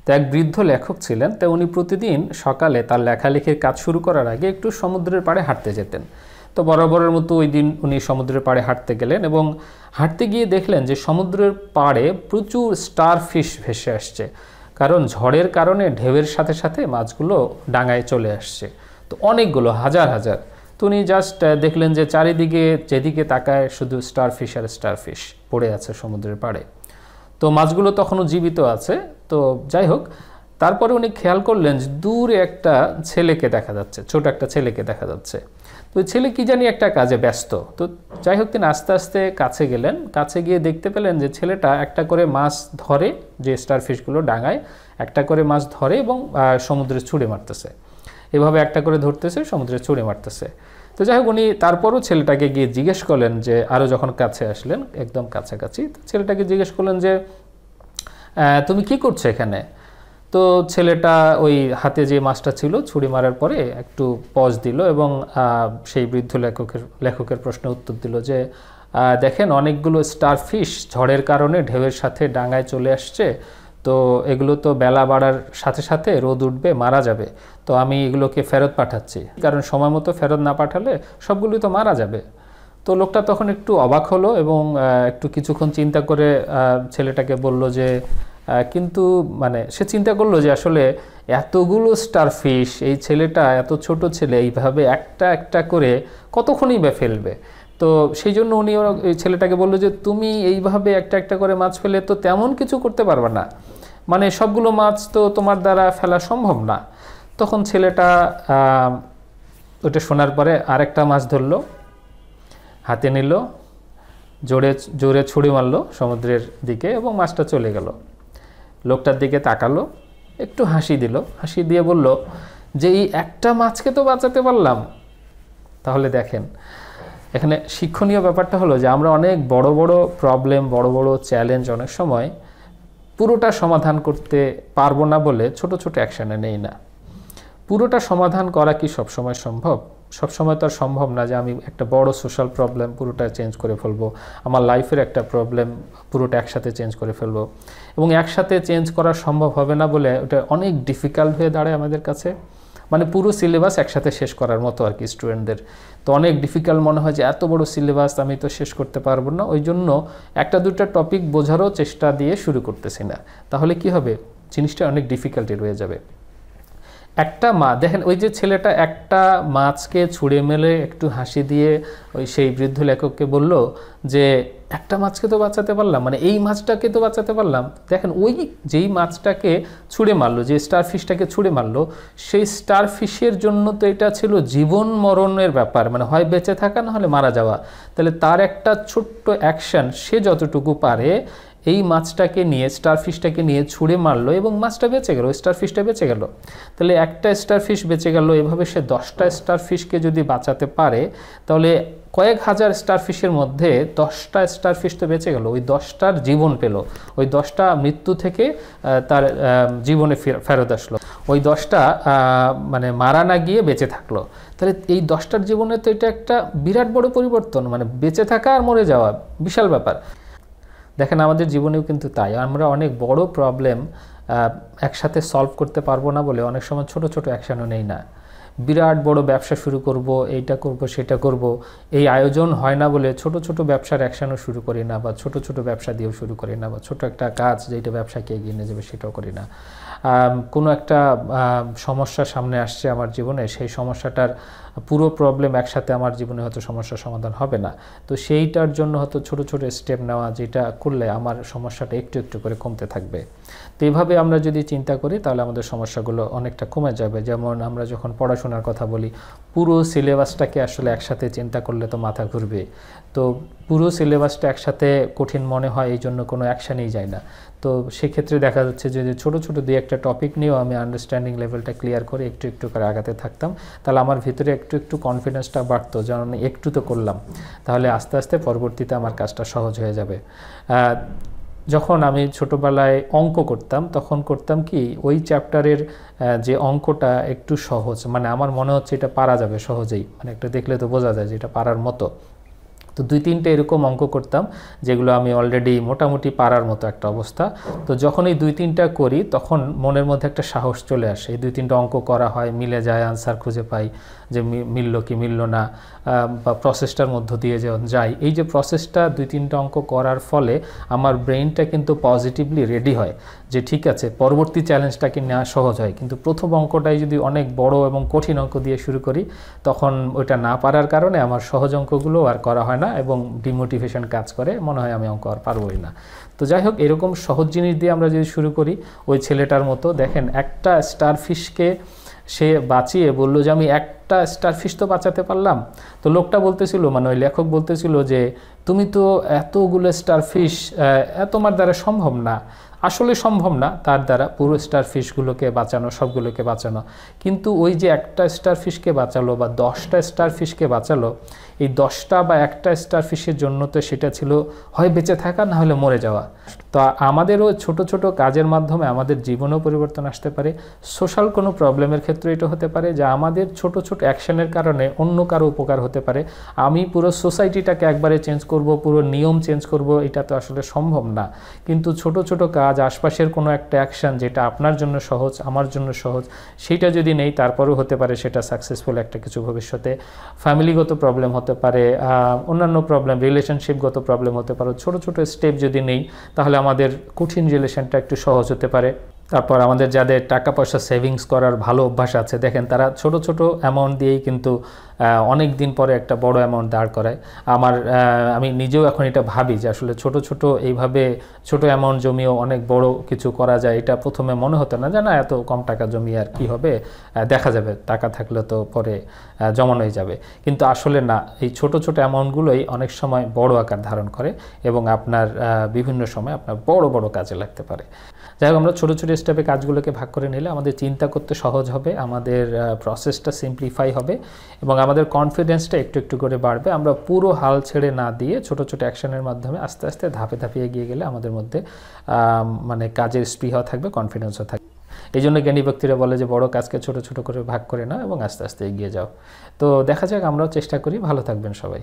তো এক বৃদ্ধ লেখক ছিলেন, তো উনি প্রতিদিন সকালে তার লেখালেখির কাজ শুরু করার আগে একটু সমুদ্রের পাড়ে হাঁটতে যেতেন। তো বরাবরের মতো ওই দিন উনি সমুদ্রের পাড়ে হাঁটতে গেলেন এবং হাঁটতে গিয়ে দেখলেন যে সমুদ্রের পাড়ে প্রচুর স্টারফিশ ভেসে আসছে, কারণ ঝড়ের কারণে ঢেউয়ের সাথে সাথে মাছগুলো ডাঙায় চলে আসছে। তো অনেকগুলো, হাজার হাজার। তো উনি জাস্ট দেখলেন যে চারিদিকে যেদিকে তাকায় শুধু স্টারফিশ আর স্টারফিশ পড়ে আছে সমুদ্রের পাড়ে। তো মাছগুলো তখনও জীবিত আছে। তো যাই হোক, তারপরে উনি খেয়াল করলেন যে দূরে একটা ছেলেকে দেখা যাচ্ছে, ছোট একটা ছেলেকে দেখা যাচ্ছে। তো ছেলে কি জানি একটা কাজে ব্যস্ত। তো যাই হোক, তিনি আস্তে আস্তে কাছে গেলেন, কাছে গিয়ে দেখতে পেলেন যে ছেলেটা একটা করে মাছ ধরে, যে স্টারফিশগুলো ডাঙায় একটা করে মাছ ধরে এবং সমুদ্রে ছুঁড়ে মারতেছে। এভাবে একটা করে ধরতেছে, সমুদ্রে ছুঁড়ে মারতেছে। তো যাই হোক, উনি তারপরও ছেলেটাকে গিয়ে জিজ্ঞেস করলেন যে, আরও যখন কাছে আসলেন একদম কাছাকাছি, তো ছেলেটাকে জিজ্ঞেস করলেন যে তুমি কি করছো এখানে? তো ছেলেটা ওই হাতে যে মাছটা ছিল ছুরি মারার পরে একটু পজ দিল এবং সেই বৃদ্ধ লেখকের প্রশ্নের উত্তর দিল যে দেখেন, অনেকগুলো স্টারফিশ ঝড়ের কারণে ঢেউয়ের সাথে ডাঙায় চলে আসছে। তো এগুলো তো বেলা বাড়ার সাথে সাথে রোদ উঠবে, মারা যাবে। তো আমি এগুলোকে ফেরত পাঠাচ্ছি, কারণ সময় মতো ফেরত না পাঠালে সবগুলোই তো মারা যাবে। তো লোকটা তখন একটু অবাক হলো এবং একটু কিছুক্ষণ চিন্তা করে ছেলেটাকে বলল যে কিন্তু মানে সে চিন্তা করলো যে আসলে এতগুলো স্টারফিশ, এই ছেলেটা এত ছোট ছেলে, এইভাবে একটা একটা করে কতক্ষণই বা ফেলবে। তো সেই জন্য উনি এই ছেলেটাকে বললো যে তুমি এইভাবে একটা একটা করে মাছ ফেলে তো তেমন কিছু করতে পারবে না, মানে সবগুলো মাছ তো তোমার দ্বারা ফেলা সম্ভব না। তখন ছেলেটা ওটা শোনার পরে আরেকটা মাছ ধরলো, হাতে নিল, জোরে জোরে ছুরি মারলো সমুদ্রের দিকে এবং মাছটা চলে গেল। লোকটার দিকে তাকালো, একটু হাসি দিল, হাসি দিয়ে বলল যে এই একটা মাছকে তো বাঁচাতে পারলাম। তাহলে দেখেন, এখানে শিক্ষণীয় ব্যাপারটা হলো যে আমরা অনেক বড় বড় প্রবলেম, বড় বড় চ্যালেঞ্জ অনেক সময় পুরোটা সমাধান করতে পারবো না বলে ছোট ছোট অ্যাকশানে নেই না। পুরোটা সমাধান করা কি সবসময় সম্ভব? সবসময় তো আর সম্ভব না যে আমি একটা বড় সোশ্যাল প্রবলেম পুরোটা চেঞ্জ করে ফেলবো, আমার লাইফের একটা প্রবলেম পুরোটা একসাথে চেঞ্জ করে ফেলবো। এবং একসাথে চেঞ্জ করা সম্ভব হবে না বলে ওটা অনেক ডিফিকাল্ট হয়ে দাঁড়ায় আমাদের কাছে। মানে পুরো সিলেবাস একসাথে শেষ করার মতো আর কি স্টুডেন্টদের। তো অনেক ডিফিকাল্ট মনে হয় যে এত বড় সিলেবাস আমি তো শেষ করতে পারবো না, ওই জন্য একটা দুটো টপিক বোঝারও চেষ্টা দিয়ে শুরু করতেছি না। তাহলে কি হবে? জিনিসটা অনেক ডিফিকাল্টি রয়ে যাবে। একটা দেখেন, ওই যে ছেলেটা একটা মাছকে ছুঁড়ে মেলে একটু হাসি দিয়ে ওই সেই বৃদ্ধ লেখককে বলল যে একটা মাছকে তো বাঁচাতে পারলাম, মানে এই মাছটাকে তো বাঁচাতে পারলাম। দেখেন, ওই যেই মাছটাকে ছুঁড়ে মারলো, যে স্টারফিশটাকে ছুঁড়ে মারলো, সেই স্টারফিশের জন্য তো এটা ছিল জীবন মরণের ব্যাপার, মানে হয় বেঁচে থাকা না হলে মারা যাওয়া। তাহলে তার একটা ছোট্ট অ্যাকশন, সে যতটুকু পারে এই মাছটাকে নিয়ে, স্টারফিশটাকে নিয়ে ছুঁড়ে মারলো এবং মাছটা বেঁচে গেল, স্টারফিশটা বেঁচে গেল। তাহলে একটা স্টারফিশ বেঁচে গেল, এভাবে সে 10টা স্টারফিশকে যদি বাঁচাতে পারে, তাহলে কয়েক হাজার স্টারফিশের মধ্যে 10টা স্টারফিশ তো বেঁচে গেল, ওই 10টার জীবন পেল, ওই 10টা মৃত্যু থেকে তার জীবনে ফেরত আসলো, ওই 10টা মানে মারা না গিয়ে বেঁচে থাকলো। তাহলে এই 10টার জীবনে তো এটা একটা বিরাট বড় পরিবর্তন, মানে বেঁচে থাকা আর মরে যাওয়া বিশাল ব্যাপার। দেখেন, আমাদের জীবনেও কিন্তু তাই, আমরা অনেক বড় প্রবলেম একসাথে সলভ করতে পারবো না বলে অনেক সময় ছোট ছোট অ্যাকশনও নেই না। বিরাট বড় ব্যবসা শুরু করব, এইটা করব, সেটা করব, এই আয়োজন হয় না বলে ছোট ছোট ব্যবসার অ্যাকশনও শুরু করি না, বা ছোট ছোট ব্যবসা দিয়েও শুরু করি না, বা ছোট একটা কাজ যেটা ব্যবসাকে এগিয়ে নিয়ে যাবে সেটাও করি না। কোনো একটা সমস্যা সামনে আসছে আমার জীবনে, সেই সমস্যাটার পুরো প্রবলেম একসাথে আমার জীবনে হয়তো সমস্যার সমাধান হবে না। তো সেইটার জন্য হয়তো ছোট ছোট স্টেপ নেওয়া, যেটা করলে আমার সমস্যাটা একটু একটু করে কমতে থাকবে। তো এইভাবে আমরা যদি চিন্তা করি তাহলে আমাদের সমস্যাগুলো অনেকটা কমে যাবে। যেমন আমরা যখন পড়াশোনার কথা বলি, পুরো সিলেবাসটাকে আসলে একসাথে চিন্তা করলে তো মাথা ঘুরবে। তো পুরো সিলেবাসটা একসাথে কঠিন মনে হয়, এই জন্য কোনো অ্যাকশানেই যায় না। তো সেক্ষেত্রে দেখা যাচ্ছে যে ছোটো ছোটো দুই একটা টপিক নিয়েও আমি আন্ডারস্ট্যান্ডিং লেভেলটা ক্লিয়ার করে একটু একটু করে আগাতে থাকতাম, তাহলে আমার ভিতরে একটু একটু কনফিডেন্সটা বাড়তো, যেন একটু তো করলাম, তাহলে আস্তে আস্তে পরবর্তীতে আমার কাজটা সহজ হয়ে যাবে। যখন আমি ছোটোবেলায় অঙ্ক করতাম, তখন করতাম কি, ওই চ্যাপ্টারের যে অঙ্কটা একটু সহজ, মানে আমার মনে হচ্ছে এটা পারা যাবে সহজেই, মানে একটা দেখলে তো বোঝা যায় যে এটা পারার মতো, তো 2-3টে এরকম অঙ্ক করতাম যেগুলো আমি অলরেডি মোটামুটি পারার মতো একটা অবস্থা। তো যখন এই 2-3টা করি তখন মনের মধ্যে একটা সাহস চলে আসে। এই 2-3টা অঙ্ক করা হয়, মিলে যায়, আনসার খুঁজে পাই যে মিলল কি মিলল না, বা প্রসেসটার মধ্য দিয়ে যাই। এই যে প্রসেসটা 2-3টা অঙ্ক করার ফলে আমার ব্রেইনটা কিন্তু পজিটিভলি রেডি হয় যে ঠিক আছে পরবর্তী চ্যালেঞ্জটাকে নেওয়া সহজ হয়। কিন্তু প্রথম অঙ্কটাই যদি অনেক বড় এবং কঠিন অঙ্ক দিয়ে শুরু করি তখন ওইটা না পারার কারণে আমার সহজ অঙ্কগুলো আর করা হয় না এবং ডিমোটিভেশন কাজ করে, মনে হয় আমি অঙ্ক আর পারবোই না। তো যাই হোক, এরকম সহজ জিনিস দিয়ে আমরা যদি শুরু করি, ওই ছেলেটার মতো দেখেন একটা স্টারফিশকে সে বাঁচিয়ে বলল যে আমি একটা স্টারফিশ তো বাঁচাতে পারলাম। তো লোকটা বলতেছিল, মানে ওই লেখক বলতেছিল যে তুমি তো এতগুলো স্টারফিশ, তোমার দ্বারা সম্ভব না। আসলে সম্ভব না তার দ্বারা পুরো স্টারফিশগুলোকে বাঁচানো, সবগুলোকে বাঁচানো। কিন্তু ওই যে একটা স্টারফিশকে বাঁচালো বা 10টা স্টারফিশকে বাঁচালো, এই 10টা বা একটা স্টারফিশের জন্য তো সেটা ছিল হয় বেঁচে থাকা, না হলে মরে যাওয়া। তো আমাদেরও ছোট ছোট কাজের মাধ্যমে আমাদের জীবনেও পরিবর্তন আসতে পারে। সোশ্যাল কোনো প্রবলেমের ক্ষেত্রে এটা হতে পারে যে আমাদের ছোট ছোট অ্যাকশনের কারণে অন্য কারো উপকার হতে পারে। আমি পুরো সোসাইটিটাকে একবারে চেঞ্জ করব, পুরো নিয়ম চেঞ্জ করব, এটা তো আসলে সম্ভব না। কিন্তু ছোট ছোট কাজ, আশপাশের কোনো একটা অ্যাকশন যেটা আপনার জন্য সহজ, আমার জন্য সহজ, সেটা যদি নেই তারপরেও হতে পারে সেটা সাকসেসফুল একটা কিছু ভবিষ্যতে। ফ্যামিলিগত প্রবলেম হতে পারে, অন্যান্য প্রবলেম, রিলেশনশিপগত প্রবলেম হতে পারে। ছোট ছোট স্টেপ যদি নেই তাহলে আমাদের কঠিন রিলেশনটা একটু সহজ হতে পারে। তারপর আমাদের যাদের টাকা পয়সা সেভিংস করার ভালো অভ্যাস আছে, দেখেন তারা ছোট ছোট অ্যামাউন্ট দিয়েই কিন্তু অনেক দিন পরে একটা বড় অ্যামাউন্ট দাঁড় করায়। আমি নিজেও এখন এটা ভাবি যে আসলে ছোট ছোট এইভাবে ছোট অ্যামাউন্ট জমিয়েও অনেক বড় কিছু করা যায়। এটা প্রথমে মনে হতো না যে না এত কম টাকা জমিয়ে আর কি হবে, দেখা যাবে, টাকা থাকলে তো পরে জমানোই যাবে। কিন্তু আসলে না, এই ছোট ছোট অ্যামাউন্টগুলোই অনেক সময় বড় আকার ধারণ করে এবং আপনার বিভিন্ন সময় আপনার বড় বড় কাজে লাগতে পারে। যাই হোক, আমরা ছোটো ছোটো স্টেপে কাজগুলোকে ভাগ করে নিলে আমাদের চিন্তা করতে সহজ হবে, আমাদের প্রসেসটা সিম্পলিফাই হবে এবং আমাদের কনফিডেন্সটা একটু একটু করে বাড়বে। আমরা পুরো হাল ছেড়ে না দিয়ে ছোটো ছোটো অ্যাকশনের মাধ্যমে আস্তে আস্তে ধাপে ধাপে এগিয়ে গেলে আমাদের মধ্যে মানে কাজের স্পৃহা থাকবে, কনফিডেন্সও থাকবে। এই জন্য জ্ঞানী ব্যক্তিরা বলে যে বড় কাজকে ছোট ছোট করে ভাগ করে নাও এবং আস্তে আস্তে এগিয়ে যাও। তো দেখা যাক, আমরাও চেষ্টা করি। ভালো থাকবেন সবাই।